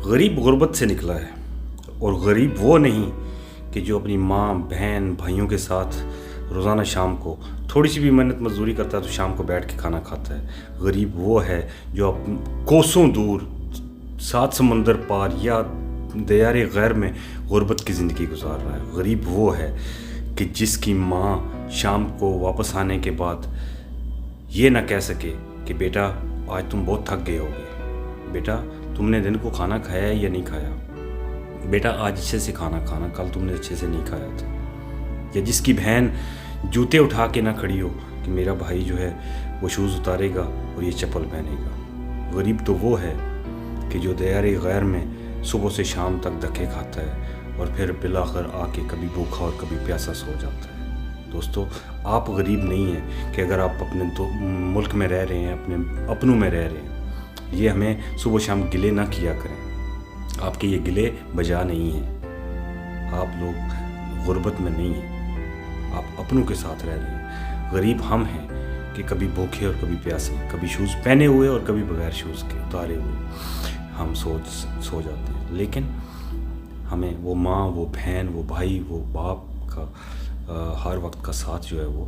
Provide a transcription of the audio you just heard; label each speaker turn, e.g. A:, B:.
A: غریب غربت سے نکلا ہے، اور غریب وہ نہیں کہ جو اپنی ماں بہن بھائیوں کے ساتھ روزانہ شام کو تھوڑی سی بھی محنت مزدوری کرتا ہے تو شام کو بیٹھ کے کھانا کھاتا ہے۔ غریب وہ ہے جو کوسوں دور 7 سمندر پار یا دیار غیر میں غربت کی زندگی گزار رہا ہے۔ غریب وہ ہے کہ جس کی ماں شام کو واپس آنے کے بعد یہ نہ کہہ سکے کہ بیٹا آج تم بہت تھک گئے ہوگے، بیٹا تم نے دن کو کھانا کھایا ہے یا نہیں کھایا، بیٹا آج اچھے سے کھانا کھانا، کل تم نے اچھے سے نہیں کھایا تھا۔ یا جس کی بہن جوتے اٹھا کے نہ کھڑی ہو کہ میرا بھائی جو ہے وہ شوز اتارے گا اور یہ چپل پہنے گا۔ غریب تو وہ ہے کہ جو دیار غیر میں صبح سے شام تک دھکے کھاتا ہے اور پھر بالآخر آ کے کبھی بھوکھا اور کبھی پیاسا سو جاتا ہے۔ دوستو، آپ غریب نہیں ہیں کہ اگر آپ اپنے ملک میں رہ رہے ہیں، اپنے اپنوں میں رہ رہے ہیں، یہ ہمیں صبح شام گلے نہ کیا کریں۔ آپ کے یہ گلے بجا نہیں ہیں، آپ لوگ غربت میں نہیں ہیں، آپ اپنوں کے ساتھ رہ رہے ہیں۔ غریب ہم ہیں کہ کبھی بھوکے اور کبھی پیاسے، کبھی شوز پہنے ہوئے اور کبھی بغیر شوز کے اتارے ہوئے ہم سو جاتے ہیں، لیکن ہمیں وہ ماں، وہ بہن، وہ بھائی، وہ باپ کا ہر وقت کا ساتھ جو ہے وہ